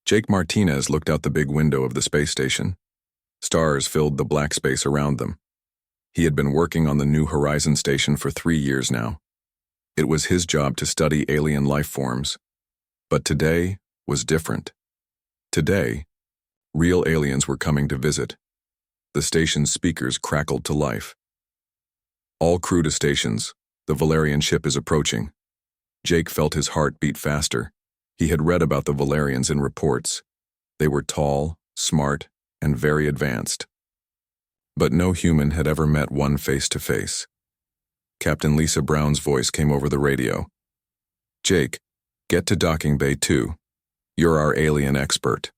Jake Martinez looked out the big window of the space station. Stars filled the black space around them. He had been working on the New Horizon station for 3 years now. It was his job to study alien life forms. But today was different. Today, real aliens were coming to visit. The station's speakers crackled to life. All crew to stations. The Valerian ship is approaching. Jake felt his heart beat faster. He had read about the Valerians in reports. They were tall, smart, and very advanced. But no human had ever met one face to face. Captain Lisa Brown's voice came over the radio. "Jake, get to Docking Bay 2. You're our alien expert."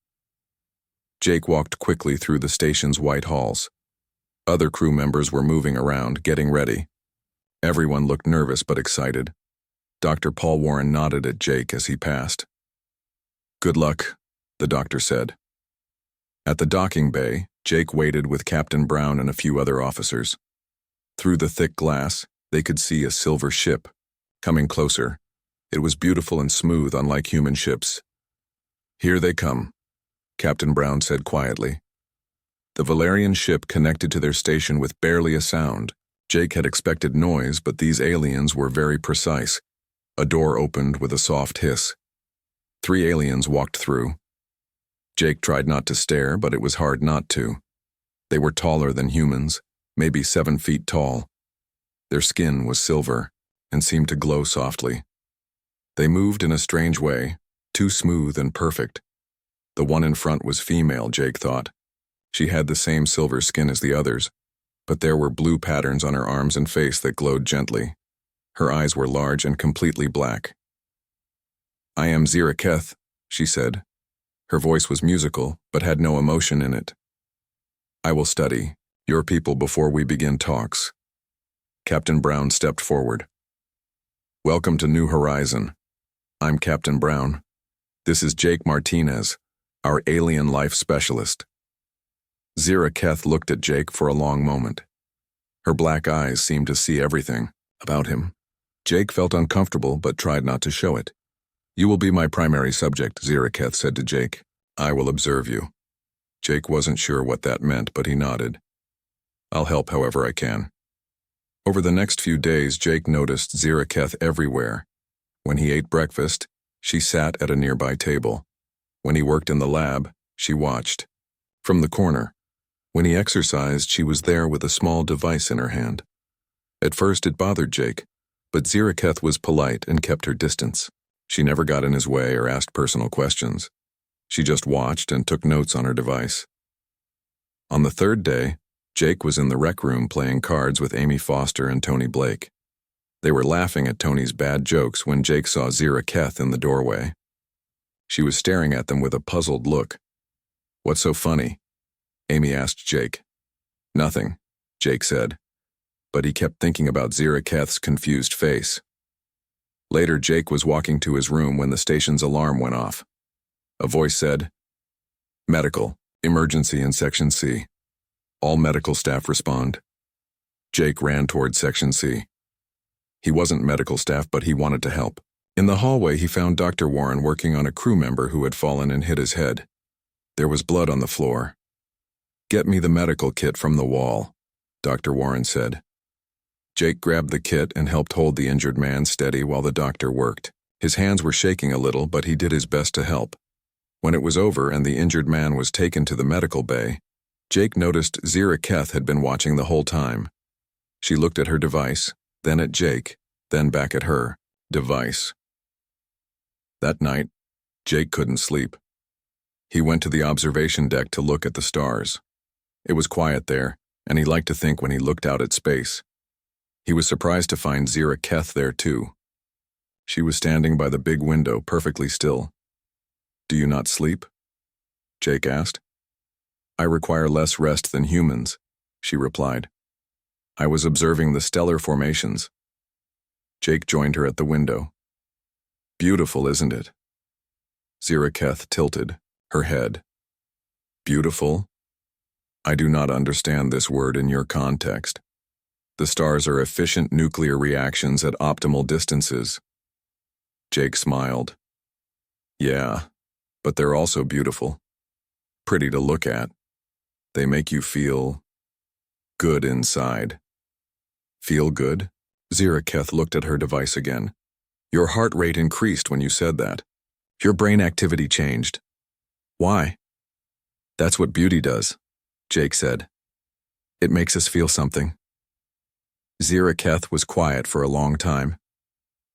Jake walked quickly through the station's white halls. Other crew members were moving around, getting ready. Everyone looked nervous but excited. Dr. Paul Warren nodded at Jake as he passed. "Good luck," the doctor said. At the docking bay, Jake waited with Captain Brown and a few other officers. Through the thick glass, they could see a silver ship. Coming closer, it was beautiful and smooth, unlike human ships. "Here they come," Captain Brown said quietly. The Valerian ship connected to their station with barely a sound. Jake had expected noise, but these aliens were very precise. A door opened with a soft hiss. 3 aliens walked through. Jake tried not to stare, but it was hard not to. They were taller than humans, maybe 7 feet tall. Their skin was silver and seemed to glow softly. They moved in a strange way, too smooth and perfect. The one in front was female, Jake thought. She had the same silver skin as the others, but there were blue patterns on her arms and face that glowed gently. Her eyes were large and completely black. "I am Zira Keth," she said. Her voice was musical, but had no emotion in it. "I will study your people before we begin talks." Captain Brown stepped forward. "Welcome to New Horizon. I'm Captain Brown. This is Jake Martinez, our alien life specialist." Zira Keth looked at Jake for a long moment. Her black eyes seemed to see everything about him. Jake felt uncomfortable but tried not to show it. "You will be my primary subject," Zira Keth said to Jake. "I will observe you." Jake wasn't sure what that meant, but he nodded. "I'll help however I can." Over the next few days, Jake noticed Zira Keth everywhere. When he ate breakfast, she sat at a nearby table. When he worked in the lab, she watched. From the corner, when he exercised, she was there with a small device in her hand. At first it bothered Jake, but Zira Keth was polite and kept her distance. She never got in his way or asked personal questions. She just watched and took notes on her device. On the 3rd day, Jake was in the rec room playing cards with Amy Foster and Tony Blake. They were laughing at Tony's bad jokes when Jake saw Zira Keth in the doorway. She was staring at them with a puzzled look. "What's so funny?" Amy asked Jake. "Nothing," Jake said, but he kept thinking about Zira Keth's confused face. Later, Jake was walking to his room when the station's alarm went off. A voice said, "Medical, emergency in Section C. All medical staff respond." Jake ran toward Section C. He wasn't medical staff, but he wanted to help. In the hallway, he found Dr. Warren working on a crew member who had fallen and hit his head. There was blood on the floor. "Get me the medical kit from the wall," Dr. Warren said. Jake grabbed the kit and helped hold the injured man steady while the doctor worked. His hands were shaking a little, but he did his best to help. When it was over and the injured man was taken to the medical bay, Jake noticed Zira Keth had been watching the whole time. She looked at her device, then at Jake, then back at her device. That night, Jake couldn't sleep. He went to the observation deck to look at the stars. It was quiet there, and he liked to think when he looked out at space. He was surprised to find Zira Keth there too. She was standing by the big window, perfectly still. "Do you not sleep?" Jake asked. "I require less rest than humans," she replied. "I was observing the stellar formations." Jake joined her at the window. "Beautiful, isn't it?" Zira Keth tilted her head. "Beautiful? I do not understand this word in your context. The stars are efficient nuclear reactions at optimal distances." Jake smiled. "Yeah, but they're also beautiful, pretty to look at. They make you feel good inside. Feel good? Ziraketh looked at her device again. Your heart rate increased when you said that. Your brain activity changed. Why? That's what beauty does, Jake said. It makes us feel something. Ziraketh was quiet for a long time.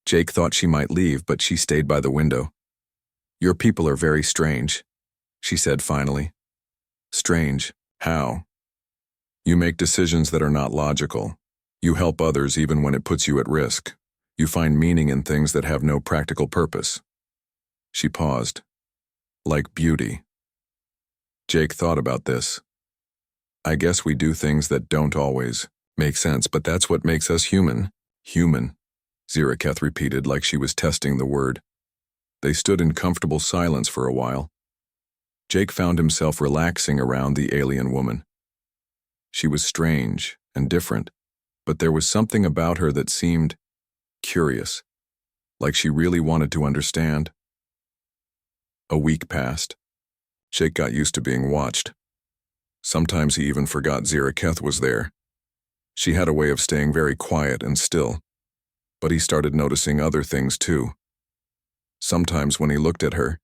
Jake thought she might leave, but she stayed by the window. Your people are very strange, she said finally. Strange? How? You make decisions that are not logical. You help others even when it puts you at risk. You find meaning in things that have no practical purpose. She paused. Like beauty. Jake thought about this. I guess we do things that don't always make sense, but that's what makes us human. Human, Ziraketh repeated like she was testing the word. They stood in comfortable silence for a while. Jake found himself relaxing around the alien woman. She was strange and different, but there was something about her that seemed curious, like she really wanted to understand. A week passed. Jake got used to being watched. Sometimes he even forgot Ziraketh was there. She had a way of staying very quiet and still, but he started noticing other things too. Sometimes when he looked at her,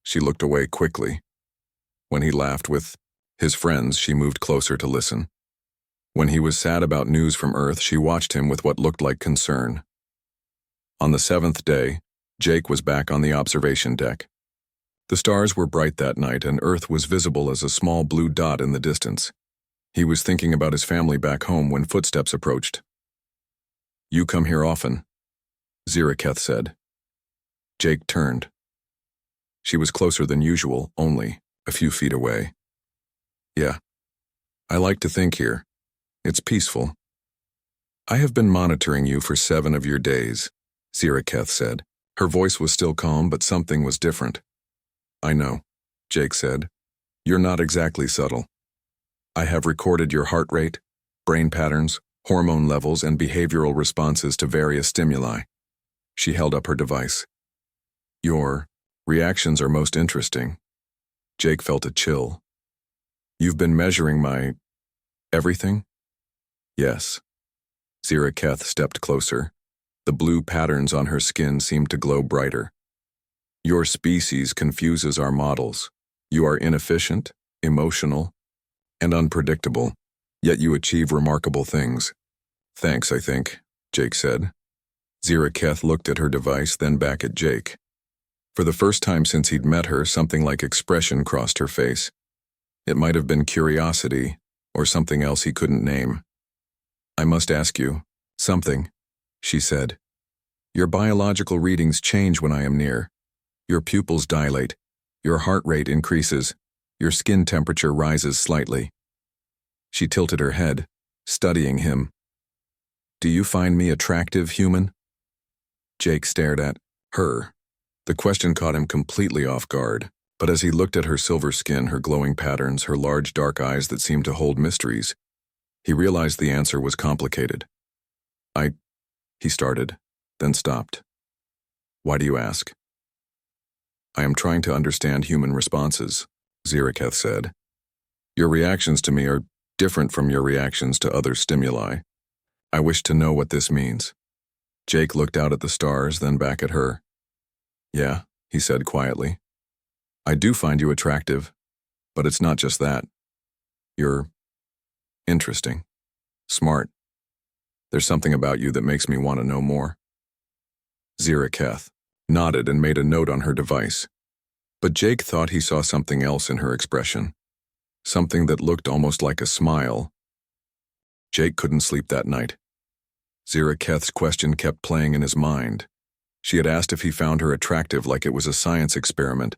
she looked away quickly. When he laughed with his friends, she moved closer to listen. When he was sad about news from Earth, she watched him with what looked like concern. On the 7th day, Jake was back on the observation deck. The stars were bright that night, and Earth was visible as a small blue dot in the distance. He was thinking about his family back home when footsteps approached. You come here often, Ziraketh said. Jake turned. She was closer than usual, only a few feet away. Yeah, I like to think here. It's peaceful. I have been monitoring you for 7 of your days, Ziraketh said. Her voice was still calm, but something was different. I know, Jake said. You're not exactly subtle. I have recorded your heart rate, brain patterns, hormone levels, and behavioral responses to various stimuli. She held up her device. Your reactions are most interesting. Jake felt a chill. You've been measuring my everything? Yes. Ziraketh stepped closer. The blue patterns on her skin seemed to glow brighter. Your species confuses our models. You are inefficient, emotional, and unpredictable, yet you achieve remarkable things. Thanks, I think, Jake said. Ziraketh looked at her device, then back at Jake. For the first time since he'd met her, something like expression crossed her face. It might have been curiosity, or something else he couldn't name. I must ask you something, she said. Your biological readings change when I am near. Your pupils dilate, your heart rate increases, your skin temperature rises slightly. She tilted her head, studying him. Do you find me attractive, human? Jake stared at her. The question caught him completely off guard, but as he looked at her silver skin, her glowing patterns, her large dark eyes that seemed to hold mysteries, he realized the answer was complicated. He started, then stopped. Why do you ask? I am trying to understand human responses, Ziraketh said. Your reactions to me are different from your reactions to other stimuli. I wish to know what this means. Jake looked out at the stars, then back at her. Yeah, he said quietly. I do find you attractive, but it's not just that. You're interesting, smart. There's something about you that makes me want to know more. Ziraketh nodded and made a note on her device. But Jake thought he saw something else in her expression. Something that looked almost like a smile. Jake couldn't sleep that night. Ziraketh's question kept playing in his mind. She had asked if he found her attractive like it was a science experiment,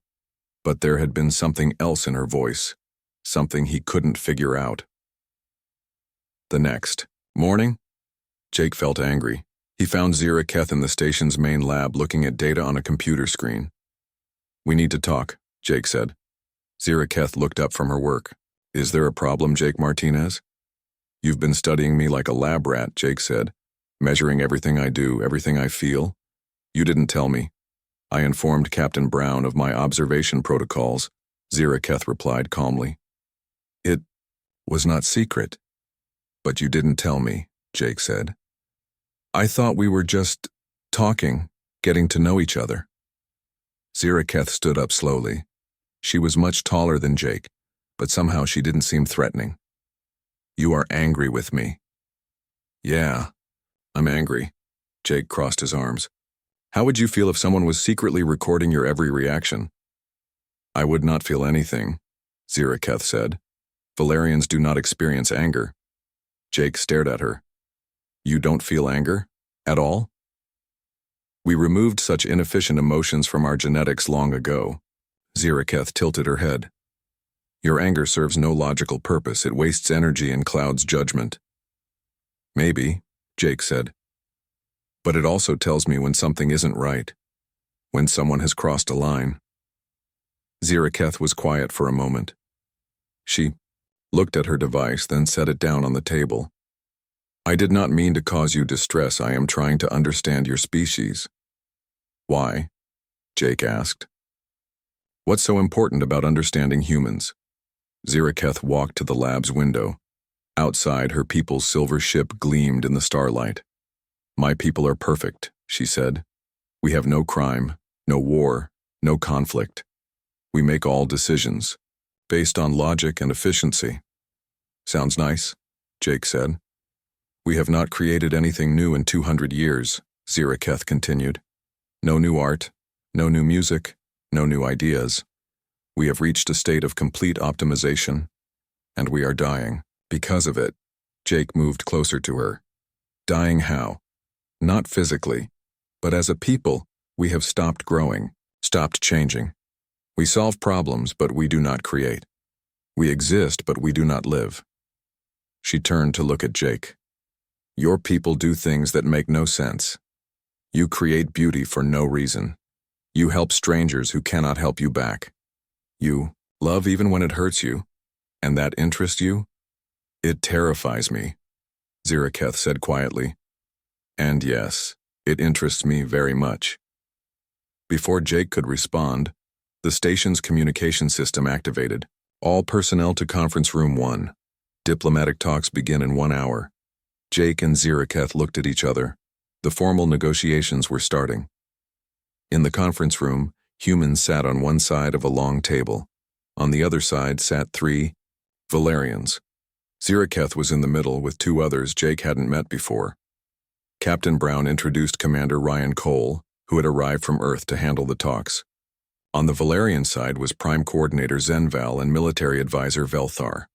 but there had been something else in her voice, something he couldn't figure out. The next morning, Jake felt angry. He found Ziraketh in the station's main lab looking at data on a computer screen. We need to talk, Jake said. Ziraketh looked up from her work. Is there a problem, Jake Martinez? You've been studying me like a lab rat, Jake said, measuring everything I do, everything I feel. You didn't tell me. I informed Captain Brown of my observation protocols, Ziraketh replied calmly. It was not secret. But you didn't tell me, Jake said. I thought we were just talking, getting to know each other. Ziraketh stood up slowly. She was much taller than Jake, but somehow she didn't seem threatening. You are angry with me. Yeah, I'm angry. Jake crossed his arms. How would you feel if someone was secretly recording your every reaction? I would not feel anything, Ziraketh said. Valerians do not experience anger. Jake stared at her. You don't feel anger? At all? We removed such inefficient emotions from our genetics long ago. Ziraketh tilted her head. Your anger serves no logical purpose. It wastes energy and clouds judgment. Maybe, Jake said. But it also tells me when something isn't right, when someone has crossed a line. Ziraketh was quiet for a moment. She looked at her device, then set it down on the table. I did not mean to cause you distress. I am trying to understand your species. Why? Jake asked. What's so important about understanding humans? Ziraketh walked to the lab's window. Outside, her people's silver ship gleamed in the starlight. My people are perfect, she said. We have no crime, no war, no conflict. We make all decisions, based on logic and efficiency. Sounds nice, Jake said. We have not created anything new in 200 years, Ziraketh continued. No new art, no new music, no new ideas. We have reached a state of complete optimization, and we are dying. Because of it, Jake moved closer to her. Dying how? Not physically, but as a people, we have stopped growing, stopped changing. We solve problems, but we do not create. We exist, but we do not live. She turned to look at Jake. Your people do things that make no sense. You create beauty for no reason. You help strangers who cannot help you back. You love even when it hurts you, and that interests you? It terrifies me, Ziraketh said quietly. And yes, it interests me very much. Before Jake could respond, the station's communication system activated. All personnel to Conference Room 1. Diplomatic talks begin in 1 hour. Jake and Ziraketh looked at each other. The formal negotiations were starting. In the conference room, humans sat on one side of a long table. On the other side sat 3 Valerians. Ziraketh was in the middle with 2 others Jake hadn't met before. Captain Brown introduced Commander Ryan Cole, who had arrived from Earth to handle the talks. On the Valerian side was Prime Coordinator Zenval and Military Advisor Velthar.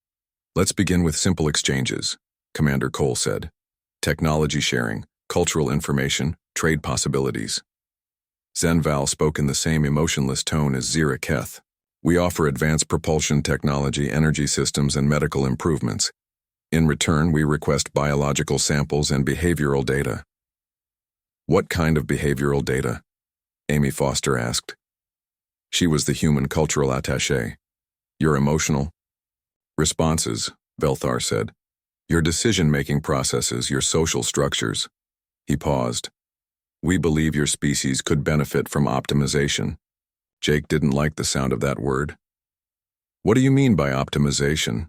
Let's begin with simple exchanges, Commander Cole said. Technology sharing, cultural information, trade possibilities. Zenval spoke in the same emotionless tone as Ziraketh. We offer advanced propulsion technology, energy systems, and medical improvements. In return, we request biological samples and behavioral data. What kind of behavioral data? Amy Foster asked. She was the human cultural attaché. Your emotional responses, Velthar said. Your decision-making processes, your social structures. He paused. We believe your species could benefit from optimization. Jake didn't like the sound of that word. What do you mean by optimization?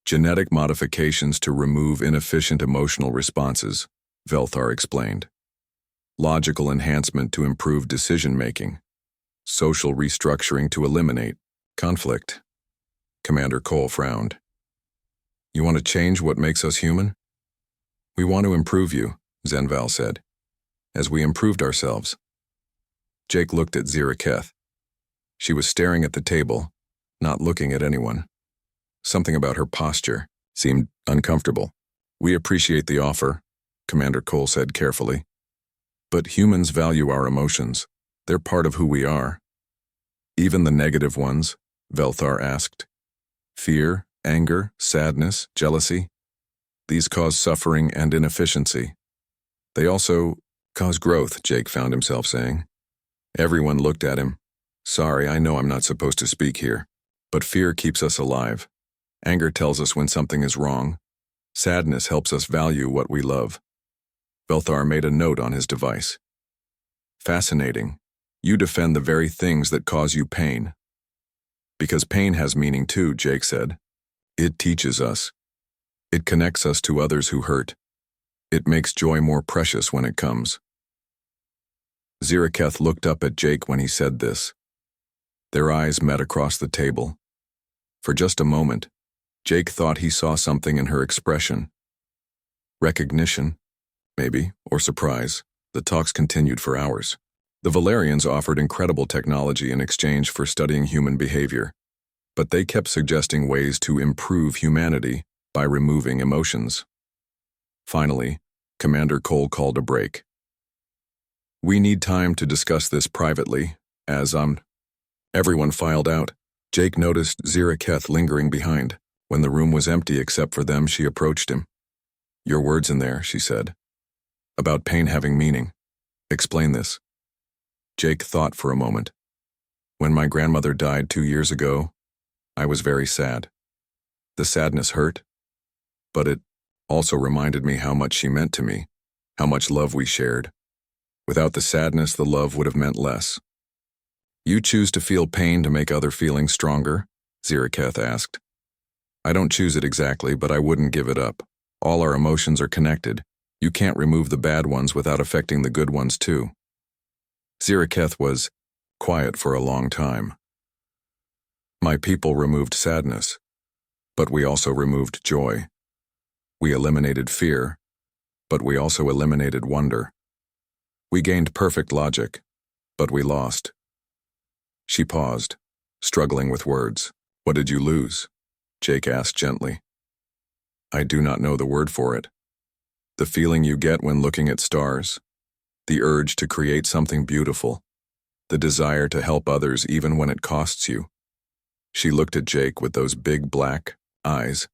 Genetic modifications to remove inefficient emotional responses, Velthar explained. Logical enhancement to improve decision-making. Social restructuring to eliminate conflict. Commander Cole frowned. You want to change what makes us human? We want to improve you, Zenval said, as we improved ourselves. Jake looked at Ziraketh. She was staring at the table, not looking at anyone. Something about her posture seemed uncomfortable. We appreciate the offer, Commander Cole said carefully. But humans value our emotions. They're part of who we are. Even the negative ones, Velthar asked. Fear, anger, sadness, jealousy. These cause suffering and inefficiency. They also cause growth, Jake found himself saying. Everyone looked at him. Sorry, I know I'm not supposed to speak here, but fear keeps us alive. Anger tells us when something is wrong. Sadness helps us value what we love. Velthar made a note on his device. Fascinating. You defend the very things that cause you pain. Because pain has meaning too, Jake said. It teaches us. It connects us to others who hurt. It makes joy more precious when it comes. Ziraketh looked up at Jake when he said this. Their eyes met across the table. For just a moment, Jake thought he saw something in her expression. Recognition, maybe, or surprise. The talks continued for hours. The Valerians offered incredible technology in exchange for studying human behavior, but they kept suggesting ways to improve humanity by removing emotions. Finally, Commander Cole called a break. We need time to discuss this privately, as everyone filed out. Jake noticed Ziraketh lingering behind. When the room was empty except for them, she approached him. Your words in there, she said. About pain having meaning. Explain this. Jake thought for a moment. When my grandmother died 2 years ago, I was very sad. The sadness hurt, but it also reminded me how much she meant to me, how much love we shared. Without the sadness, the love would have meant less. You choose to feel pain to make other feelings stronger? Ziraketh asked. I don't choose it exactly, but I wouldn't give it up. All our emotions are connected. You can't remove the bad ones without affecting the good ones too. Ziraketh was quiet for a long time. My people removed sadness, but we also removed joy. We eliminated fear, but we also eliminated wonder. We gained perfect logic, but we lost. She paused, struggling with words. What did you lose? Jake asked gently. I do not know the word for it. The feeling you get when looking at stars, the urge to create something beautiful, the desire to help others even when it costs you. She looked at Jake with those big black eyes.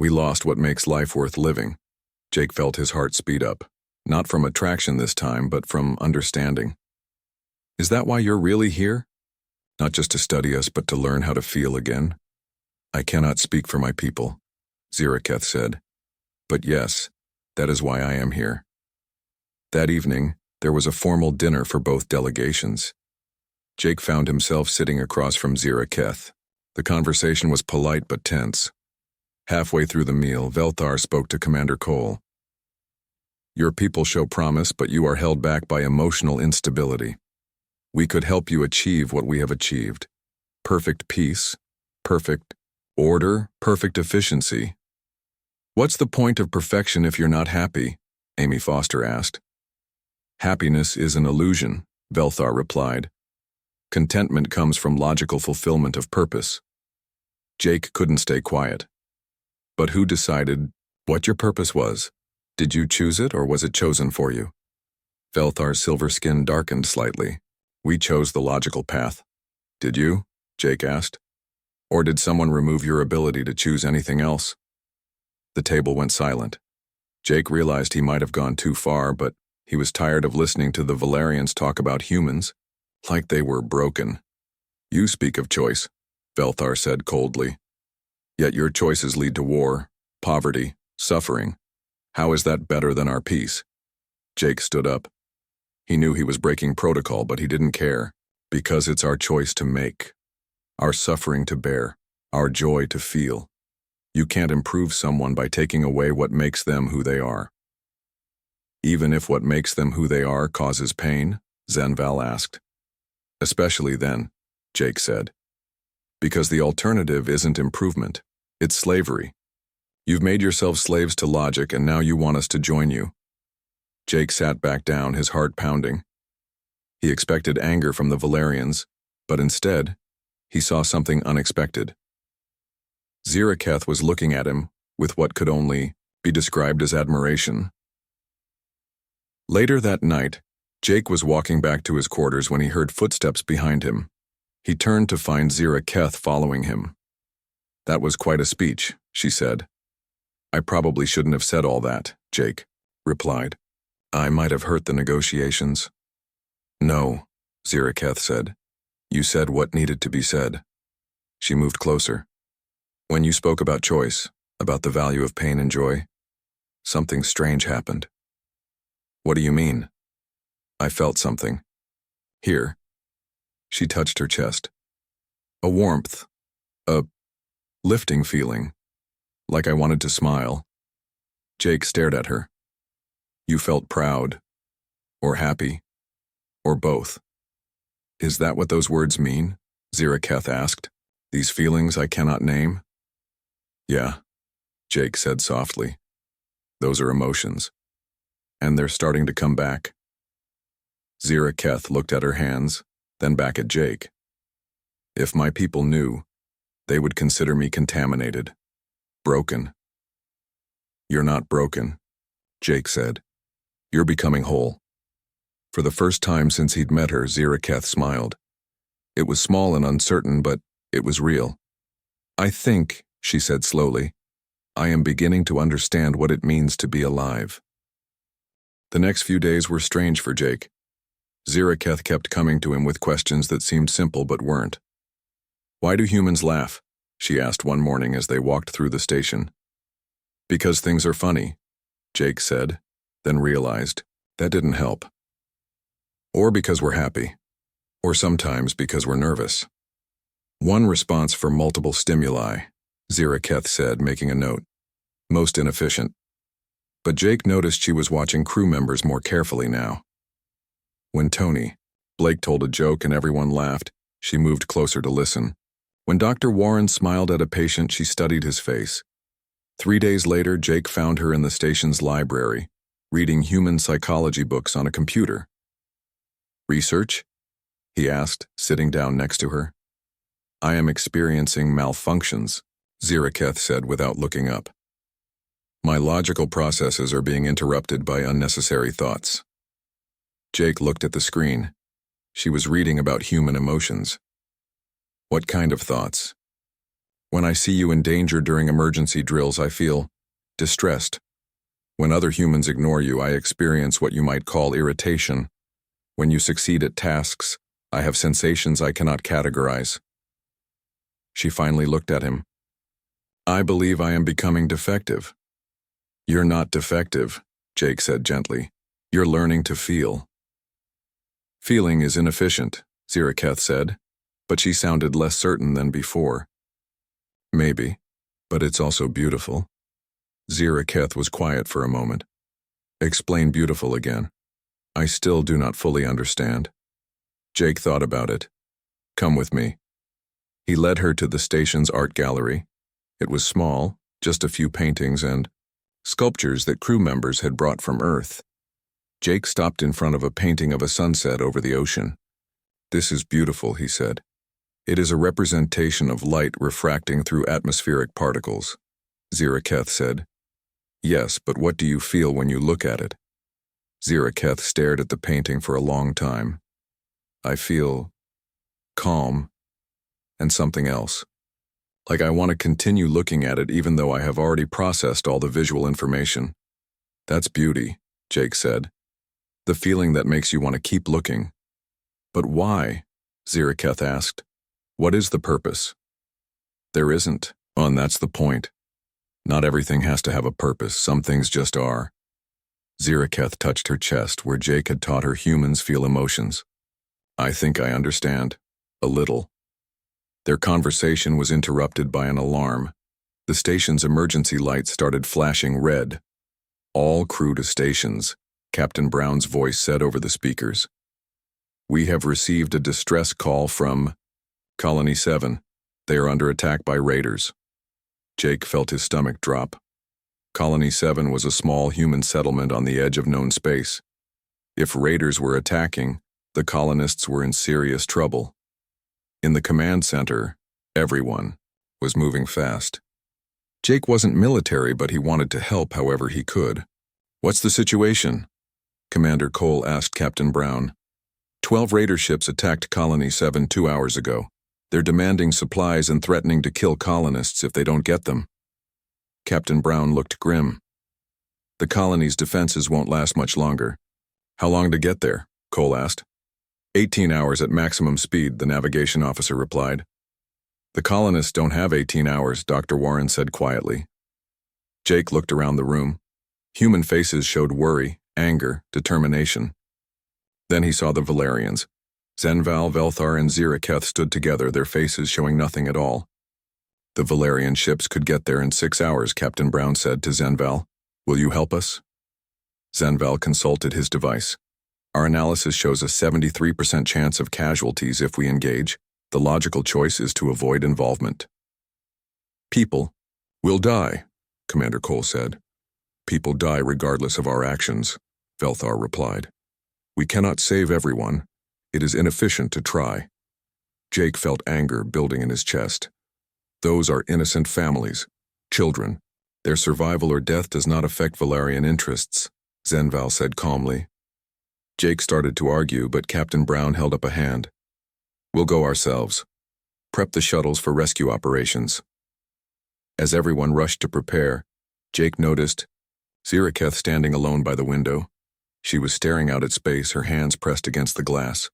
We lost what makes life worth living. Jake felt his heart speed up, not from attraction this time, but from understanding. Is that why you're really here? Not just to study us, but to learn how to feel again? I cannot speak for my people, Ziraketh said. But yes, that is why I am here. That evening, there was a formal dinner for both delegations. Jake found himself sitting across from Ziraketh. The conversation was polite but tense. Halfway through the meal, Velthar spoke to Commander Cole. Your people show promise, but you are held back by emotional instability. We could help you achieve what we have achieved. Perfect peace, perfect order, perfect efficiency. What's the point of perfection if you're not happy? Amy Foster asked. Happiness is an illusion, Velthar replied. Contentment comes from logical fulfillment of purpose. Jake couldn't stay quiet. But who decided what your purpose was? Did you choose it, or was it chosen for you? Velthar's silver skin darkened slightly. We chose the logical path. Did you? Jake asked. Or did someone remove your ability to choose anything else? The table went silent. Jake realized he might have gone too far, but he was tired of listening to the Valerians talk about humans, like they were broken. You speak of choice, Velthar said coldly. Yet your choices lead to war, poverty, suffering. How is that better than our peace? Jake stood up. He knew he was breaking protocol, but he didn't care, because it's our choice to make, our suffering to bear, our joy to feel. You can't improve someone by taking away what makes them who they are. Even if what makes them who they are causes pain, Zenval asked. Especially then, Jake said. Because the alternative isn't improvement, it's slavery. You've made yourselves slaves to logic, and now you want us to join you. Jake sat back down, his heart pounding. He expected anger from the Valerians, but instead, he saw something unexpected. Ziraketh was looking at him with what could only be described as admiration. Later that night, Jake was walking back to his quarters when he heard footsteps behind him. He turned to find Ziraketh following him. That was quite a speech, she said. I probably shouldn't have said all that, Jake replied. I might have hurt the negotiations. No, Ziraketh said. You said what needed to be said. She moved closer. When you spoke about choice, about the value of pain and joy, something strange happened. What do you mean? I felt something. Here. She touched her chest. A warmth. A lifting feeling. Like I wanted to smile. Jake stared at her. You felt proud. Or happy. Or both. Is that what those words mean? Ziraketh asked. These feelings I cannot name? Yeah, Jake said softly. Those are emotions. And they're starting to come back. Ziraketh looked at her hands, then back at Jake. If my people knew, they would consider me contaminated. Broken. You're not broken, Jake said. You're becoming whole. For the first time since he'd met her, Ziraketh smiled. It was small and uncertain, but it was real. I think, she said slowly, I am beginning to understand what it means to be alive. The next few days were strange for Jake. Ziraketh kept coming to him with questions that seemed simple but weren't. Why do humans laugh? She asked one morning as they walked through the station. Because things are funny, Jake said, then realized that didn't help. Or because we're happy. Or sometimes because we're nervous. One response for multiple stimuli, Ziraketh said, making a note. Most inefficient. But Jake noticed she was watching crew members more carefully now. When Blake told a joke and everyone laughed, she moved closer to listen. When Dr. Warren smiled at a patient, she studied his face. 3 days later, Jake found her in the station's library, reading human psychology books on a computer. Research? He asked, sitting down next to her. I am experiencing malfunctions, Ziraketh said without looking up. My logical processes are being interrupted by unnecessary thoughts. Jake looked at the screen. She was reading about human emotions. What kind of thoughts? When I see you in danger during emergency drills, I feel distressed. When other humans ignore you, I experience what you might call irritation. When you succeed at tasks, I have sensations I cannot categorize. She finally looked at him. I believe I am becoming defective. You're not defective, Jake said gently. You're learning to feel. Feeling is inefficient, Ziraketh said, but she sounded less certain than before. Maybe, but it's also beautiful. Ziraketh was quiet for a moment. Explain beautiful again. I still do not fully understand. Jake thought about it. Come with me. He led her to the station's art gallery. It was small, just a few paintings and sculptures that crew members had brought from Earth. Jake stopped in front of a painting of a sunset over the ocean. This is beautiful, he said. It is a representation of light refracting through atmospheric particles. Ziraketh said. Yes, but what do you feel when you look at it? Ziraketh stared at the painting for a long time. I feel calm and something else. Like I want to continue looking at it even though I have already processed all the visual information. That's beauty, Jake said. The feeling that makes you want to keep looking. But why? Ziraketh asked. What is the purpose? There isn't. Oh, and that's the point. Not everything has to have a purpose. Some things just are. Ziraketh touched her chest where Jake had taught her humans feel emotions. I think I understand. A little. Their conversation was interrupted by an alarm. The station's emergency lights started flashing red. All crew to stations, Captain Brown's voice said over the speakers. We have received a distress call from Colony 7. They are under attack by raiders. Jake felt his stomach drop. Colony 7 was a small human settlement on the edge of known space. If raiders were attacking, the colonists were in serious trouble. In the command center, everyone was moving fast. Jake wasn't military, but he wanted to help however he could. What's the situation? Commander Cole asked Captain Brown. 12 raider ships attacked Colony 7 2 hours ago. They're demanding supplies and threatening to kill colonists if they don't get them. Captain Brown looked grim. The colony's defenses won't last much longer. How long to get there? Cole asked. 18 hours at maximum speed, the navigation officer replied. The colonists don't have 18 hours, Dr. Warren said quietly. Jake looked around the room. Human faces showed worry, anger, determination. Then he saw the Valerians. Zenval, Velthar, and Ziraketh stood together, their faces showing nothing at all. The Valerian ships could get there in 6 hours, Captain Brown said to Zenval. Will you help us? Zenval consulted his device. Our analysis shows a 73% chance of casualties if we engage. The logical choice is to avoid involvement. People will die, Commander Cole said. People die regardless of our actions, Velthar replied. We cannot save everyone. It is inefficient to try. Jake felt anger building in his chest. Those are innocent families, children. Their survival or death does not affect Valerian interests, Zenval said calmly. Jake started to argue, but Captain Brown held up a hand. We'll go ourselves. Prep the shuttles for rescue operations. As everyone rushed to prepare, Jake noticed Ziraketh standing alone by the window. She was staring out at space, her hands pressed against the glass.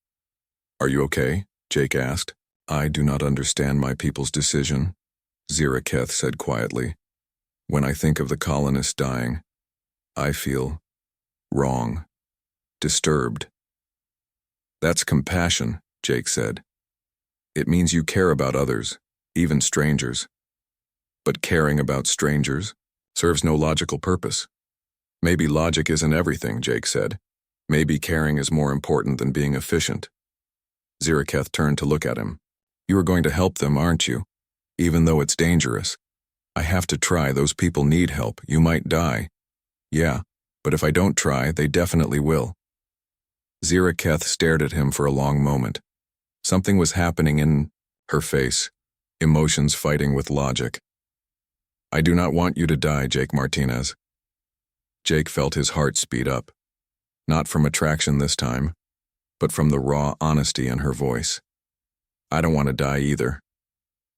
Are you okay? Jake asked. I do not understand my people's decision, Ziraketh said quietly. When I think of the colonists dying, I feel wrong, disturbed. That's compassion, Jake said. It means you care about others, even strangers. But caring about strangers serves no logical purpose. Maybe logic isn't everything, Jake said. Maybe caring is more important than being efficient. Ziraketh turned to look at him. You are going to help them, aren't you? Even though it's dangerous. I have to try. Those people need help. You might die. Yeah, but if I don't try, they definitely will. Ziraketh stared at him for a long moment. Something was happening in her face, emotions fighting with logic. I do not want you to die, Jake Martinez. Jake felt his heart speed up. Not from attraction this time, but from the raw honesty in her voice. I don't want to die either.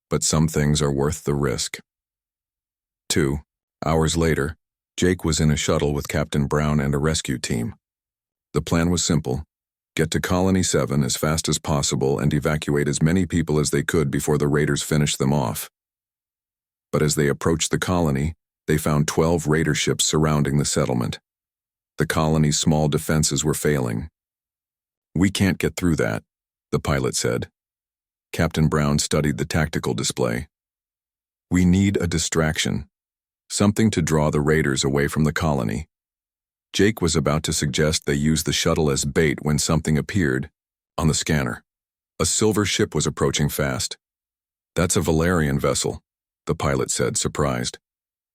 But some things are worth the risk. 2 hours later, Jake was in a shuttle with Captain Brown and a rescue team. The plan was simple. Get to Colony 7 as fast as possible and evacuate as many people as they could before the raiders finished them off. But as they approached the colony, they found 12 raider ships surrounding the settlement. The colony's small defenses were failing. We can't get through that, the pilot said. Captain Brown studied the tactical display. We need a distraction, something to draw the raiders away from the colony. Jake was about to suggest they use the shuttle as bait when something appeared on the scanner. A silver ship was approaching fast. That's a Valerian vessel, the pilot said, surprised.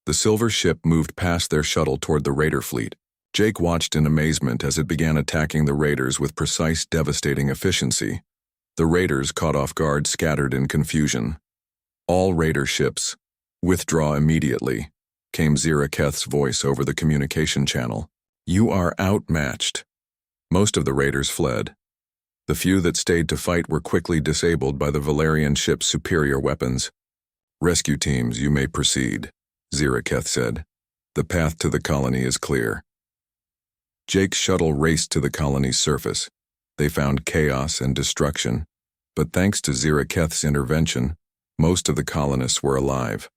The silver ship moved past their shuttle toward the raider fleet. Jake watched in amazement as it began attacking the raiders with precise, devastating efficiency. The raiders, caught off guard, scattered in confusion. All raider ships, withdraw immediately, came Ziraketh's voice over the communication channel. You are outmatched. Most of the raiders fled. The few that stayed to fight were quickly disabled by the Valerian ship's superior weapons. Rescue teams, you may proceed, Ziraketh said. The path to the colony is clear. Jake's shuttle raced to the colony's surface. They found chaos and destruction, but thanks to Ziraketh's intervention, most of the colonists were alive.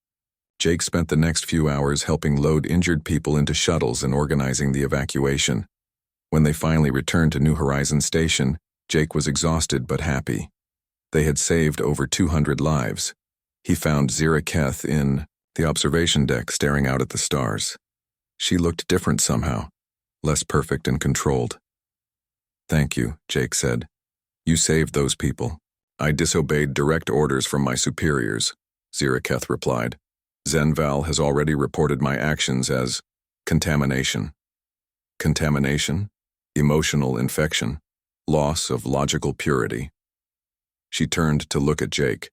Jake spent the next few hours helping load injured people into shuttles and organizing the evacuation. When they finally returned to New Horizons Station, Jake was exhausted but happy. They had saved over 200 lives. He found Ziraketh in the observation deck staring out at the stars. She looked different somehow, less perfect and controlled. Thank you, Jake said. You saved those people. I disobeyed direct orders from my superiors, Ziraketh replied. Zenval has already reported my actions as contamination. Contamination, emotional infection, loss of logical purity. She turned to look at Jake.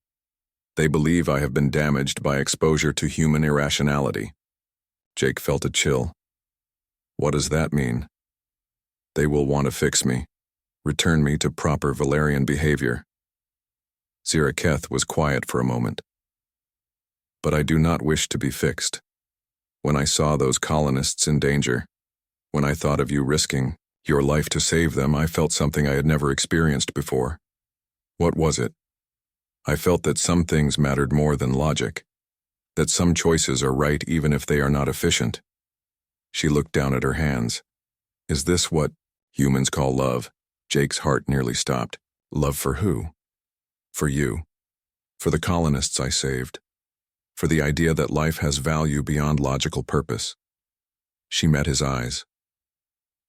They believe I have been damaged by exposure to human irrationality. Jake felt a chill. What does that mean? They will want to fix me, return me to proper Valerian behavior. Ziraketh was quiet for a moment. But I do not wish to be fixed. When I saw those colonists in danger, when I thought of you risking your life to save them, I felt something I had never experienced before. What was it? I felt that some things mattered more than logic, that some choices are right even if they are not efficient. She looked down at her hands. Is this what humans call love? Jake's heart nearly stopped. Love for who? For you. For the colonists I saved. For the idea that life has value beyond logical purpose. She met his eyes.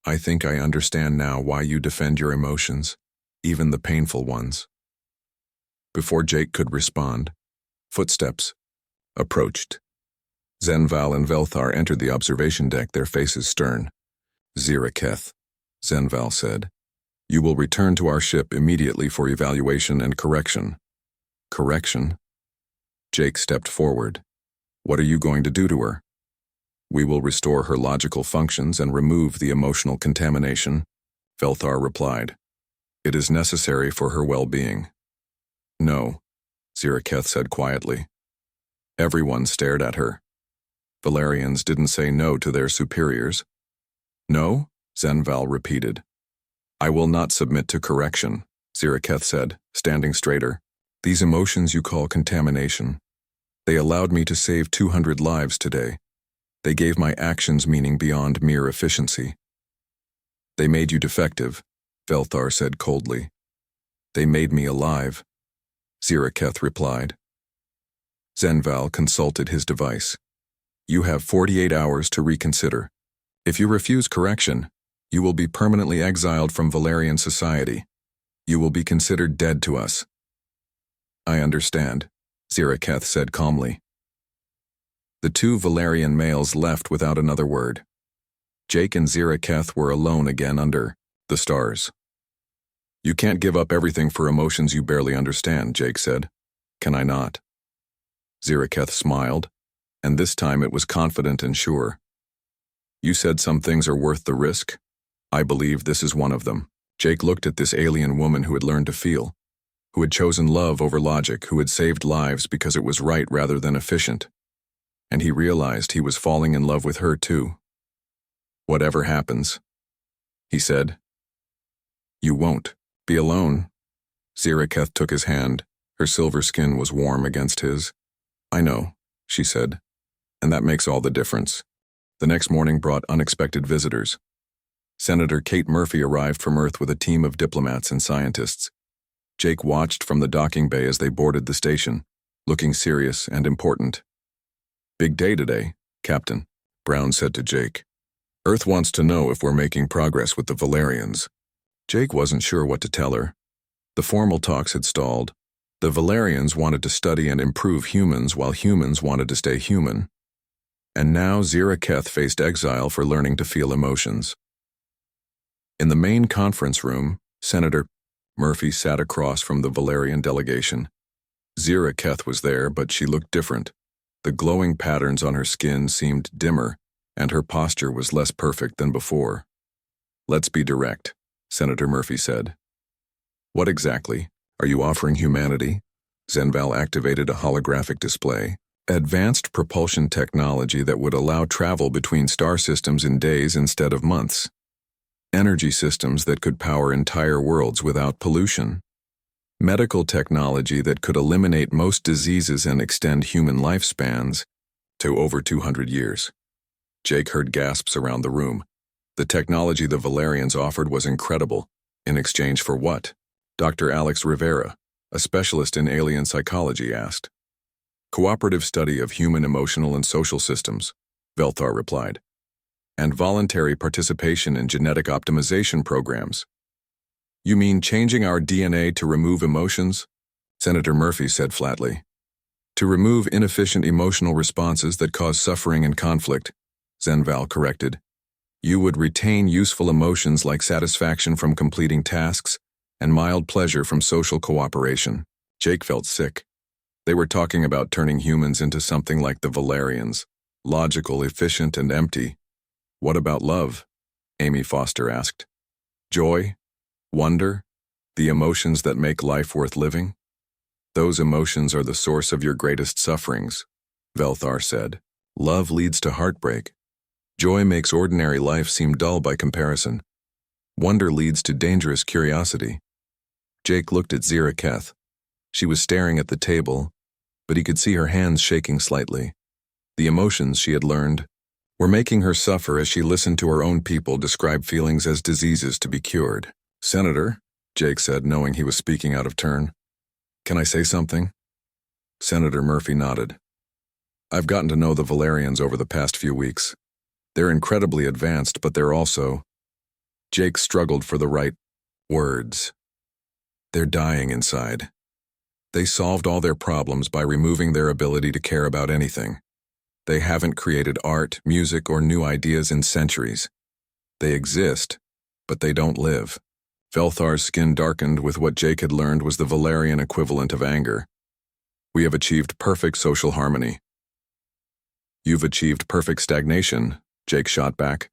I think I understand now why you defend your emotions, even the painful ones. Before Jake could respond, footsteps approached. Zenval and Velthar entered the observation deck, their faces stern. Ziraketh, Zenval said. You will return to our ship immediately for evaluation and correction. Correction? Jake stepped forward. What are you going to do to her? We will restore her logical functions and remove the emotional contamination, Velthar replied. It is necessary for her well-being. No, Ziraketh said quietly. Everyone stared at her. Valerians didn't say no to their superiors. No, Zenval repeated. I will not submit to correction, Ziraketh said, standing straighter. These emotions you call contamination. They allowed me to save 200 lives today. They gave my actions meaning beyond mere efficiency. They made you defective, Velthar said coldly. They made me alive, Ziraketh replied. Zenval consulted his device. You have 48 hours to reconsider. If you refuse correction, you will be permanently exiled from Valerian society. You will be considered dead to us. I understand, Ziraketh said calmly. The two Valerian males left without another word. Jake and Ziraketh were alone again under the stars. You can't give up everything for emotions you barely understand, Jake said. Can I not? Ziraketh smiled, and this time it was confident and sure. You said some things are worth the risk. I believe this is one of them. Jake looked at this alien woman who had learned to feel, who had chosen love over logic, who had saved lives because it was right rather than efficient. And he realized he was falling in love with her too. Whatever happens, he said. You won't be alone. Ziraketh took his hand. Her silver skin was warm against his. I know, she said, and that makes all the difference. The next morning brought unexpected visitors. Senator Kate Murphy arrived from Earth with a team of diplomats and scientists. Jake watched from the docking bay as they boarded the station, looking serious and important. Big day today, Captain, Brown said to Jake. Earth wants to know if we're making progress with the Valerians. Jake wasn't sure what to tell her. The formal talks had stalled. The Valerians wanted to study and improve humans while humans wanted to stay human. And now Ziraketh faced exile for learning to feel emotions. In the main conference room, Senator Murphy sat across from the Valerian delegation. Ziraketh was there, but she looked different. The glowing patterns on her skin seemed dimmer, and her posture was less perfect than before. Let's be direct, Senator Murphy said. What exactly are you offering humanity? Zenval activated a holographic display. Advanced propulsion technology that would allow travel between star systems in days instead of months. Energy systems that could power entire worlds without pollution. Medical technology that could eliminate most diseases and extend human lifespans to over 200 years. Jake heard gasps around the room. The technology the Valerians offered was incredible. In exchange for what? Dr. Alex Rivera, a specialist in alien psychology, asked. Cooperative study of human emotional and social systems, Velthar replied. And voluntary participation in genetic optimization programs. You mean changing our DNA to remove emotions? Senator Murphy said flatly. To remove inefficient emotional responses that cause suffering and conflict, Zenval corrected. You would retain useful emotions like satisfaction from completing tasks and mild pleasure from social cooperation. Jake felt sick. They were talking about turning humans into something like the Valerians, logical, efficient, and empty. What about love? Amy Foster asked. Joy? Wonder? The emotions that make life worth living? Those emotions are the source of your greatest sufferings, Velthar said. Love leads to heartbreak. Joy makes ordinary life seem dull by comparison. Wonder leads to dangerous curiosity. Jake looked at Ziraketh. She was staring at the table, but he could see her hands shaking slightly. The emotions she had learned were making her suffer as she listened to her own people describe feelings as diseases to be cured. Senator, Jake said, knowing he was speaking out of turn. Can I say something? Senator Murphy nodded. I've gotten to know the Valerians over the past few weeks. They're incredibly advanced, but they're also... Jake struggled for the right words. They're dying inside. They solved all their problems by removing their ability to care about anything. They haven't created art, music, or new ideas in centuries. They exist, but they don't live. Velthar's skin darkened with what Jake had learned was the Valerian equivalent of anger. We have achieved perfect social harmony. You've achieved perfect stagnation, Jake shot back.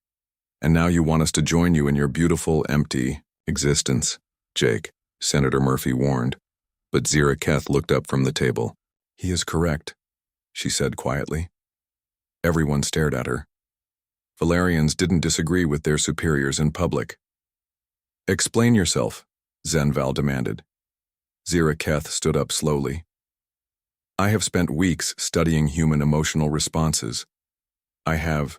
And now you want us to join you in your beautiful, empty existence, Jake, Senator Murphy warned. But Zira Keth looked up from the table. He is correct, she said quietly. Everyone stared at her. Valerians didn't disagree with their superiors in public. Explain yourself, Zenval demanded. Zira Keth stood up slowly. I have spent weeks studying human emotional responses. I have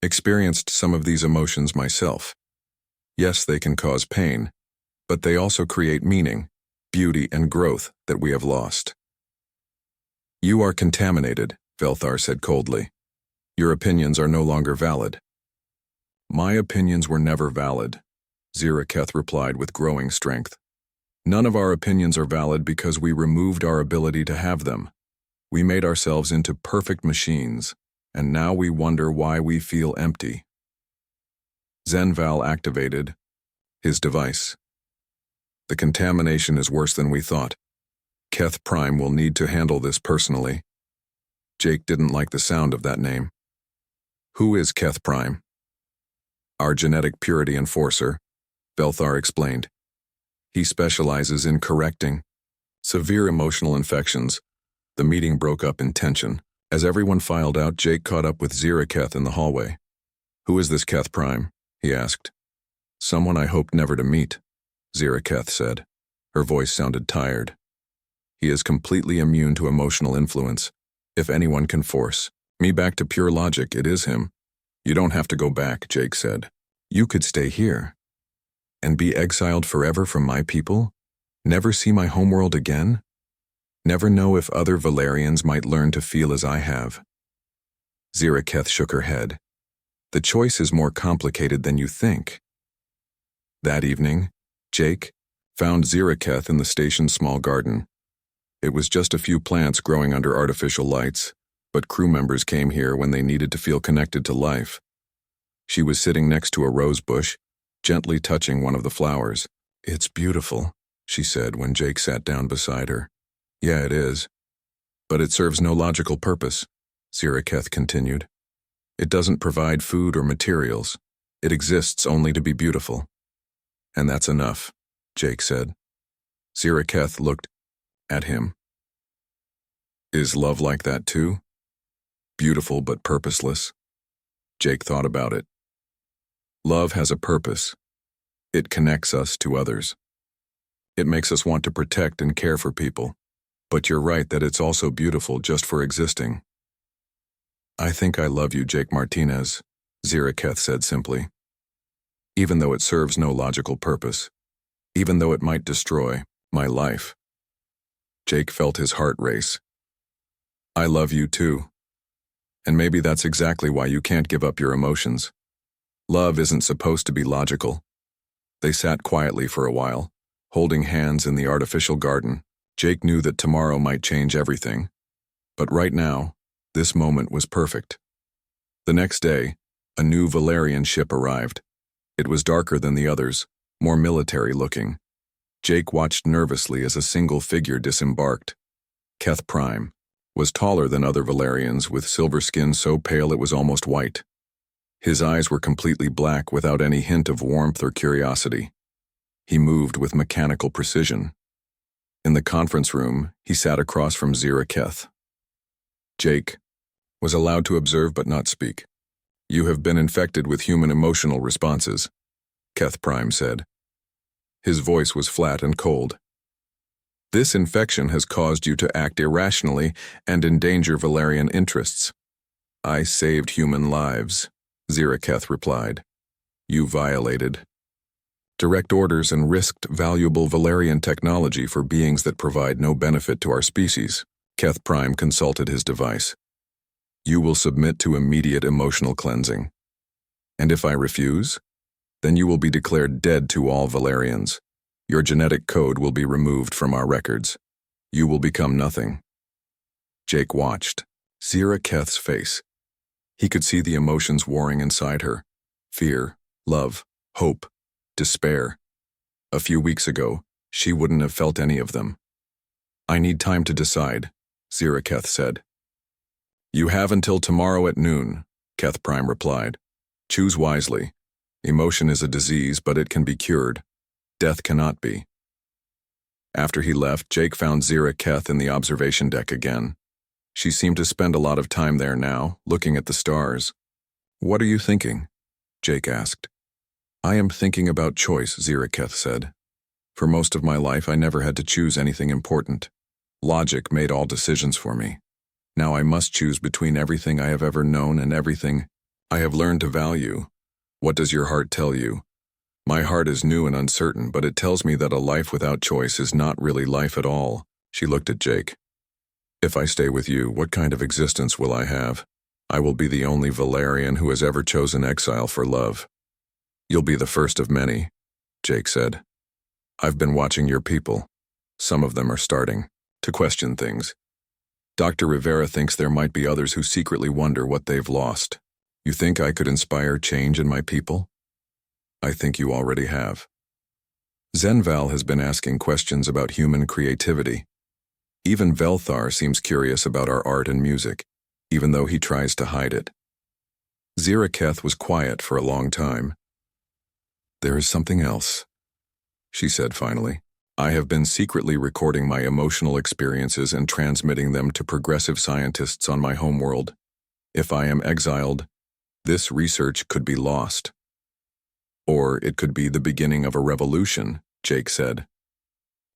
experienced some of these emotions myself. Yes, they can cause pain, but they also create meaning, beauty, and growth that we have lost. You are contaminated, Velthar said coldly. Your opinions are no longer valid. My opinions were never valid, Zira Keth replied with growing strength. None of our opinions are valid because we removed our ability to have them. We made ourselves into perfect machines, and now we wonder why we feel empty. Zenval activated his device. The contamination is worse than we thought. Keth Prime will need to handle this personally. Jake didn't like the sound of that name. Who is Keth Prime? Our genetic purity enforcer, Velthar explained. He specializes in correcting severe emotional infections. The meeting broke up in tension. As everyone filed out, Jake caught up with Zira Keth in the hallway. Who is this Keth Prime? He asked. Someone I hoped never to meet, Zira Keth said. Her voice sounded tired. He is completely immune to emotional influence. If anyone can force me back to pure logic, it is him. You don't have to go back, Jake said. You could stay here and be exiled forever from my people, never see my homeworld again, never know if other Valerians might learn to feel as I have. Zira Keth shook her head. The choice is more complicated than you think. That evening, Jake found Zira Keth in the station's small garden. It was just a few plants growing under artificial lights, but crew members came here when they needed to feel connected to life. She was sitting next to a rose bush, gently touching one of the flowers. It's beautiful, she said when Jake sat down beside her. Yeah, it is. But it serves no logical purpose, Zira Keth continued. It doesn't provide food or materials. It exists only to be beautiful. And that's enough, Jake said. Zira Keth looked at him. Is love like that too? Beautiful but purposeless? Jake thought about it. Love has a purpose. It connects us to others. It makes us want to protect and care for people. But you're right that it's also beautiful just for existing. I think I love you, Jake Martinez, Zira Keth said simply. Even though it serves no logical purpose. Even though it might destroy my life. Jake felt his heart race. I love you too. And maybe that's exactly why you can't give up your emotions. Love isn't supposed to be logical. They sat quietly for a while, holding hands in the artificial garden. Jake knew that tomorrow might change everything. But right now, this moment was perfect. The next day, a new Valerian ship arrived. It was darker than the others, more military-looking. Jake watched nervously as a single figure disembarked. Keth Prime was taller than other Valerians, with silver skin so pale it was almost white. His eyes were completely black without any hint of warmth or curiosity. He moved with mechanical precision. In the conference room, he sat across from Zira Keth. Jake was allowed to observe but not speak. You have been infected with human emotional responses, Keth Prime said. His voice was flat and cold. This infection has caused you to act irrationally and endanger Valerian interests. I saved human lives, Zira Keth replied. You violated direct orders and risked valuable Valerian technology for beings that provide no benefit to our species. Keth Prime consulted his device. You will submit to immediate emotional cleansing. And if I refuse, then you will be declared dead to all Valerians. Your genetic code will be removed from our records. You will become nothing. Jake watched. Zira Keth's face. He could see the emotions warring inside her. Fear, love, hope, despair. A few weeks ago, she wouldn't have felt any of them. I need time to decide, Zira Keth said. You have until tomorrow at noon, Keth Prime replied. Choose wisely. Emotion is a disease, but it can be cured. Death cannot be. After he left, Jake found Zira Keth in the observation deck again. She seemed to spend a lot of time there now, looking at the stars. What are you thinking? Jake asked. I am thinking about choice, Zira Keth said. For most of my life, I never had to choose anything important. Logic made all decisions for me. Now I must choose between everything I have ever known and everything I have learned to value. What does your heart tell you? My heart is new and uncertain, but it tells me that a life without choice is not really life at all. She looked at Jake. If I stay with you, what kind of existence will I have? I will be the only Valerian who has ever chosen exile for love. You'll be the first of many, Jake said. I've been watching your people. Some of them are starting to question things. Dr. Rivera thinks there might be others who secretly wonder what they've lost. You think I could inspire change in my people? I think you already have. Zenval has been asking questions about human creativity. Even Velthar seems curious about our art and music, even though he tries to hide it. Zira Keth was quiet for a long time. There is something else, she said finally. I have been secretly recording my emotional experiences and transmitting them to progressive scientists on my homeworld. If I am exiled, this research could be lost. Or it could be the beginning of a revolution, Jake said.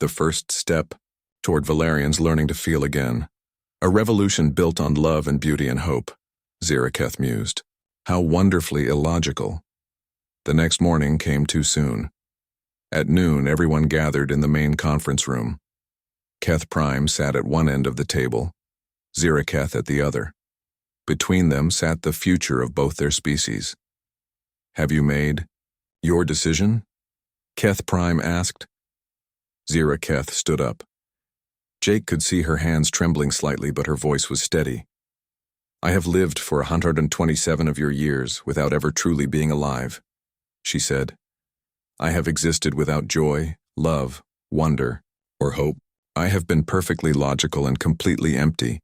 The first step toward Valerians learning to feel again. A revolution built on love and beauty and hope, Zira Keth mused. How wonderfully illogical. The next morning came too soon. At noon, everyone gathered in the main conference room. Keth Prime sat at one end of the table, Zira Keth at the other. Between them sat the future of both their species. Have you made your decision? Keth Prime asked. Zira Keth stood up. Jake could see her hands trembling slightly, but her voice was steady. I have lived for 127 of your years without ever truly being alive, she said. I have existed without joy, love, wonder, or hope. I have been perfectly logical and completely empty.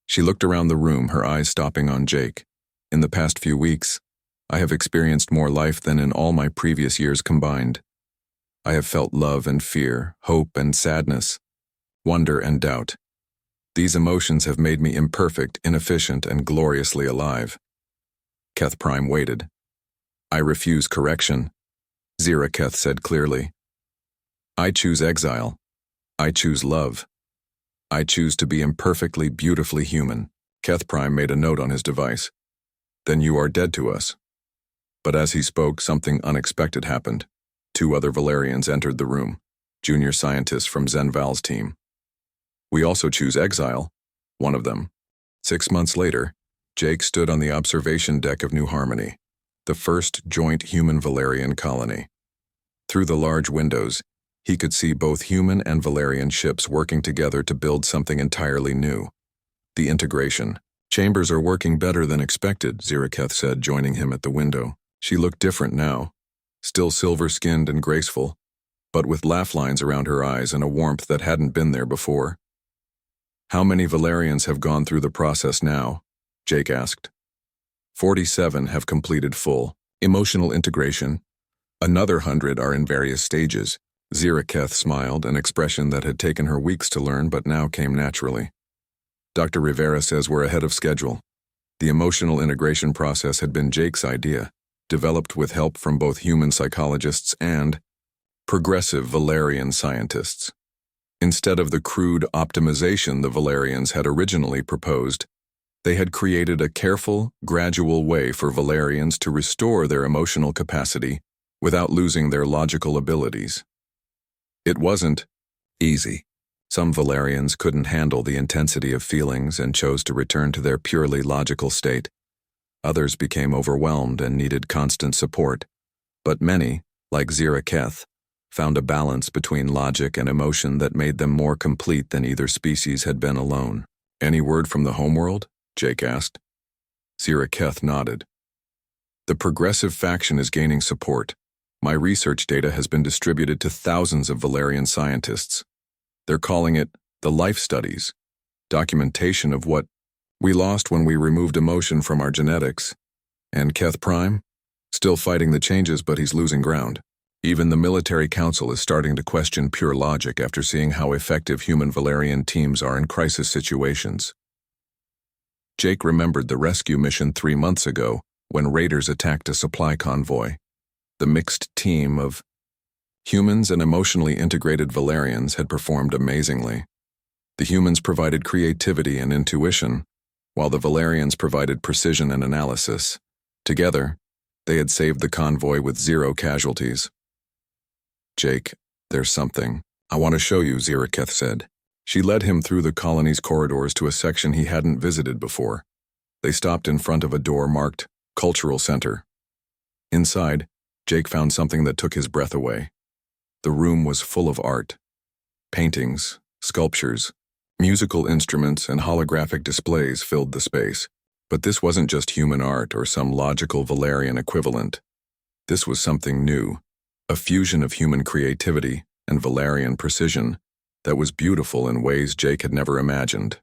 She looked around the room, her eyes stopping on Jake. In the past few weeks, I have experienced more life than in all my previous years combined. I have felt love and fear, hope and sadness, wonder and doubt. These emotions have made me imperfect, inefficient, and gloriously alive. Keth Prime waited. I refuse correction, Zira Keth said clearly. I choose exile. I choose love. I choose to be imperfectly, beautifully human. Keth Prime made a note on his device. Then you are dead to us. But as he spoke, something unexpected happened. Two other Valerians entered the room, junior scientists from Zenval's team. We also choose exile, one of them. 6 months later, Jake stood on the observation deck of New Harmony, the first joint human-Valerian colony. Through the large windows, he could see both human and Valerian ships working together to build something entirely new. The integration. Chambers are working better than expected, Zira Keth said, joining him at the window. She looked different now, still silver-skinned and graceful, but with laugh lines around her eyes and a warmth that hadn't been there before. How many Valerians have gone through the process now? Jake asked. 47 have completed full emotional integration. Another 100 are in various stages. Zira Keth smiled, an expression that had taken her weeks to learn but now came naturally. Dr. Rivera says we're ahead of schedule. The emotional integration process had been Jake's idea, developed with help from both human psychologists and progressive Valerian scientists. Instead of the crude optimization the Valerians had originally proposed, they had created a careful, gradual way for Valerians to restore their emotional capacity without losing their logical abilities. It wasn't easy. Some Valerians couldn't handle the intensity of feelings and chose to return to their purely logical state. Others became overwhelmed and needed constant support. But many, like Zira Keth, found a balance between logic and emotion that made them more complete than either species had been alone. "Any word from the homeworld?" Jake asked. Zira Keth nodded. "The progressive faction is gaining support. My research data has been distributed to thousands of Valerian scientists. They're calling it the life studies, documentation of what we lost when we removed emotion from our genetics. And Keth Prime? Still fighting the changes, but he's losing ground. Even the military council is starting to question pure logic after seeing how effective human Valerian teams are in crisis situations." Jake remembered the rescue mission 3 months ago when raiders attacked a supply convoy. The mixed team of humans and emotionally integrated Valerians had performed amazingly. The humans provided creativity and intuition, while the Valerians provided precision and analysis. Together, they had saved the convoy with 0 casualties. "Jake, there's something I want to show you," Ziraketh said. She led him through the colony's corridors to a section he hadn't visited before. They stopped in front of a door marked Cultural Center. Inside, Jake found something that took his breath away. The room was full of art. Paintings, sculptures, musical instruments, and holographic displays filled the space. But this wasn't just human art or some logical Valerian equivalent. This was something new, a fusion of human creativity and Valerian precision that was beautiful in ways Jake had never imagined.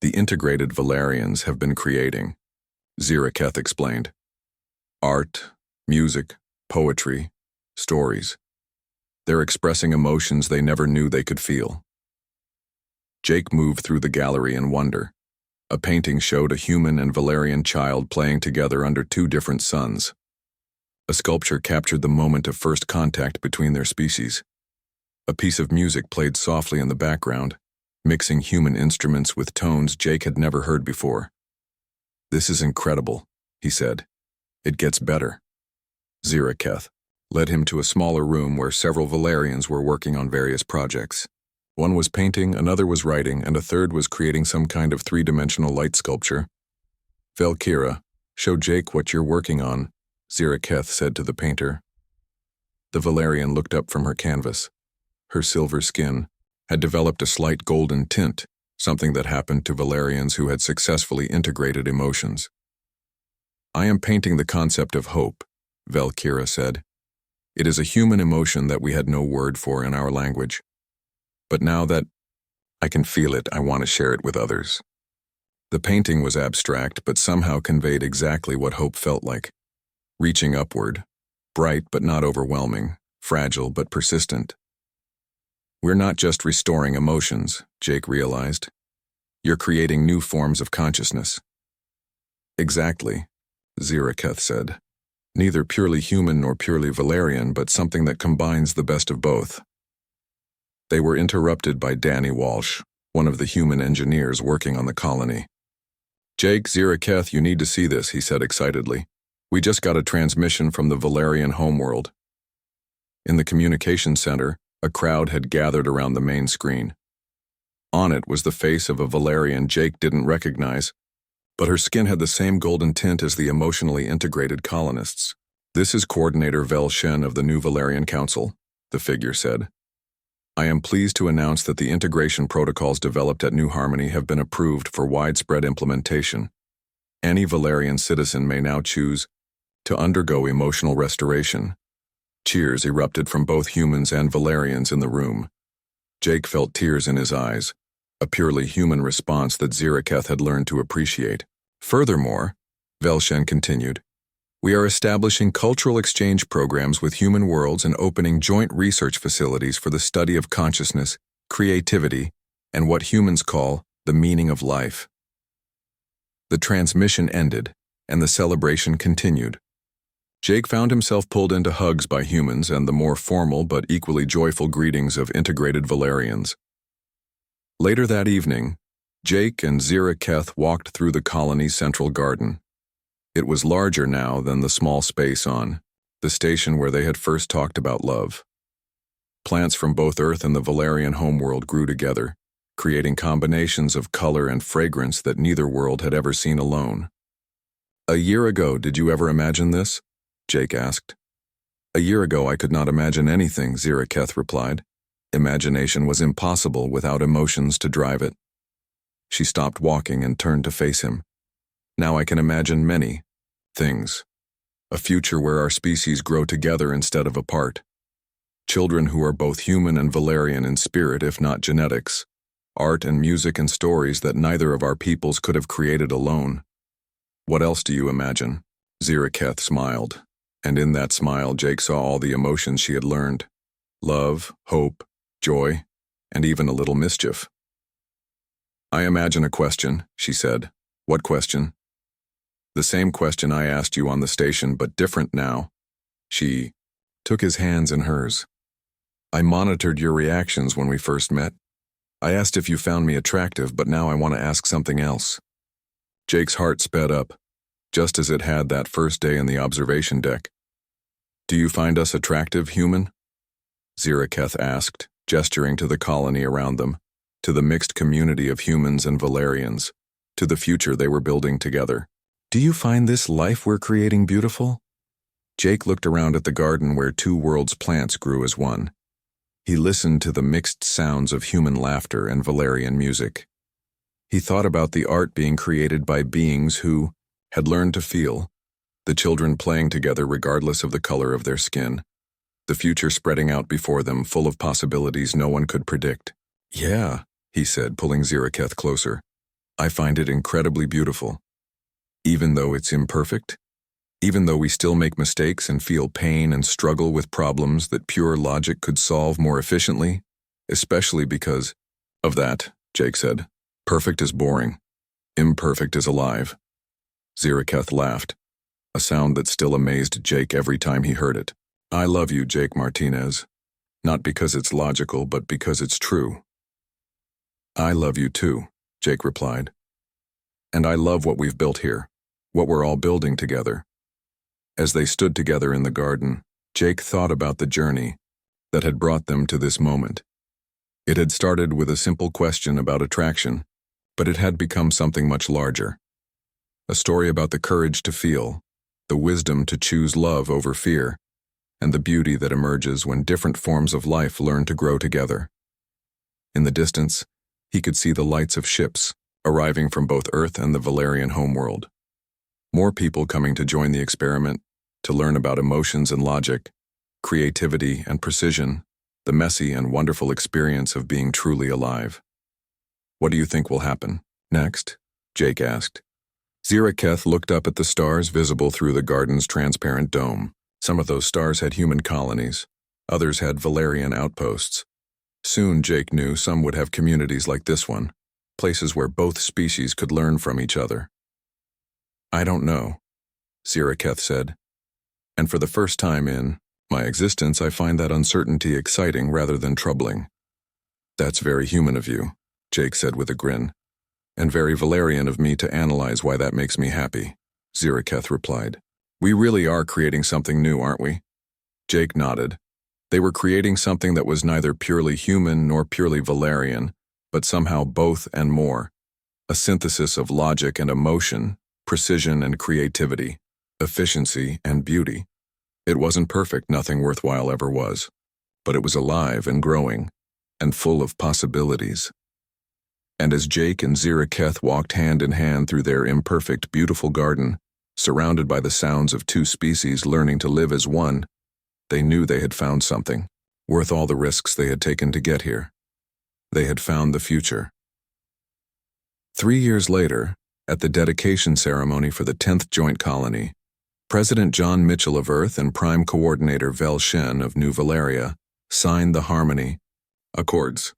"The integrated Valerians have been creating," Ziraketh explained. "Art, music, poetry, stories. They're expressing emotions they never knew they could feel." Jake moved through the gallery in wonder. A painting showed a human and Valerian child playing together under 2 different suns. A sculpture captured the moment of first contact between their species. A piece of music played softly in the background, mixing human instruments with tones Jake had never heard before. "This is incredible," he said. "It gets better." Ziraketh led him to a smaller room where several Valerians were working on various projects. One was painting, another was writing, and a third was creating some kind of 3-dimensional light sculpture. "Valkyra, show Jake what you're working on," Ziraketh said to the painter. The Valerian looked up from her canvas. Her silver skin had developed a slight golden tint, something that happened to Valerians who had successfully integrated emotions. "I am painting the concept of hope," Valkyra said. "It is a human emotion that we had no word for in our language. But now that I can feel it, I want to share it with others." The painting was abstract, but somehow conveyed exactly what hope felt like. Reaching upward, bright but not overwhelming, fragile but persistent. "We're not just restoring emotions," Jake realized. "You're creating new forms of consciousness." "Exactly," Ziraketh said. "Neither purely human nor purely Valerian, but something that combines the best of both." They were interrupted by Danny Walsh, one of the human engineers working on the colony. "Jake, Ziraketh, you need to see this," he said excitedly. "We just got a transmission from the Valerian homeworld." In the communication center, a crowd had gathered around the main screen. On it was the face of a Valerian Jake didn't recognize, but her skin had the same golden tint as the emotionally integrated colonists. "This is Coordinator Vel Shen of the New Valerian Council," the figure said. "I am pleased to announce that the integration protocols developed at New Harmony have been approved for widespread implementation. Any Valerian citizen may now choose to undergo emotional restoration." Cheers erupted from both humans and Valerians in the room. Jake felt tears in his eyes, a purely human response that Ziraketh had learned to appreciate. "Furthermore," Velshen continued, "we are establishing cultural exchange programs with human worlds and opening joint research facilities for the study of consciousness, creativity, and what humans call the meaning of life." The transmission ended, and the celebration continued. Jake found himself pulled into hugs by humans and the more formal but equally joyful greetings of integrated Valerians. Later that evening, Jake and Ziraketh walked through the colony's central garden. It was larger now than the small space on the station where they had first talked about love. Plants from both Earth and the Valerian homeworld grew together, creating combinations of color and fragrance that neither world had ever seen alone. "A year ago, did you ever imagine this?" Jake asked. "A year ago I could not imagine anything," Ziraketh replied. "Imagination was impossible without emotions to drive it." She stopped walking and turned to face him. "Now I can imagine many things. A future where our species grow together instead of apart. Children who are both human and Valerian in spirit, if not genetics. Art and music and stories that neither of our peoples could have created alone." "What else do you imagine?" Ziraketh smiled, and in that smile Jake saw all the emotions she had learned. Love, hope, joy, and even a little mischief. "I imagine a question," she said. "What question?" "The same question I asked you on the station, but different now." She took his hands in hers. "I monitored your reactions when we first met. I asked if you found me attractive, but now I want to ask something else." Jake's heart sped up, just as it had that first day in the observation deck. "Do you find us attractive, human?" Ziraketh asked, gesturing to the colony around them, to the mixed community of humans and Valerians, to the future they were building together. "Do you find this life we're creating beautiful?" Jake looked around at the garden where two worlds' plants grew as one. He listened to the mixed sounds of human laughter and Valerian music. He thought about the art being created by beings who had learned to feel, the children playing together regardless of the color of their skin, the future spreading out before them full of possibilities no one could predict. "Yeah," he said, pulling Ziraketh closer. "I find it incredibly beautiful. Even though it's imperfect, even though we still make mistakes and feel pain and struggle with problems that pure logic could solve more efficiently, especially because of that," Jake said. "Perfect is boring. Imperfect is alive." Ziraketh laughed, a sound that still amazed Jake every time he heard it. "I love you, Jake Martinez. Not because it's logical, but because it's true." "I love you too," Jake replied. "And I love what we've built here, what we're all building together." As they stood together in the garden, Jake thought about the journey that had brought them to this moment. It had started with a simple question about attraction, but it had become something much larger. A story about the courage to feel, the wisdom to choose love over fear, and the beauty that emerges when different forms of life learn to grow together. In the distance, he could see the lights of ships arriving from both Earth and the Valerian homeworld. More people coming to join the experiment, to learn about emotions and logic, creativity and precision, the messy and wonderful experience of being truly alive. "What do you think will happen next?" Jake asked. Ziraketh looked up at the stars visible through the garden's transparent dome. Some of those stars had human colonies, others had Valerian outposts. Soon Jake knew some would have communities like this one, places where both species could learn from each other. "I don't know," Ziraketh said. "And for the first time in my existence, I find that uncertainty exciting rather than troubling." "That's very human of you," Jake said with a grin. "And very Valerian of me to analyze why that makes me happy," Ziraketh replied. "We really are creating something new, aren't we?" Jake nodded. They were creating something that was neither purely human nor purely Valerian, but somehow both and more. A synthesis of logic and emotion, precision and creativity, efficiency and beauty. It wasn't perfect, nothing worthwhile ever was, but it was alive and growing, and full of possibilities. And as Jake and Ziraketh walked hand in hand through their imperfect, beautiful garden, surrounded by the sounds of two species learning to live as one, they knew they had found something, worth all the risks they had taken to get here. They had found the future. 3 years later, at the dedication ceremony for the 10th Joint Colony, President John Mitchell of Earth and Prime Coordinator Vel Shen of New Valeria signed the Harmony Accords.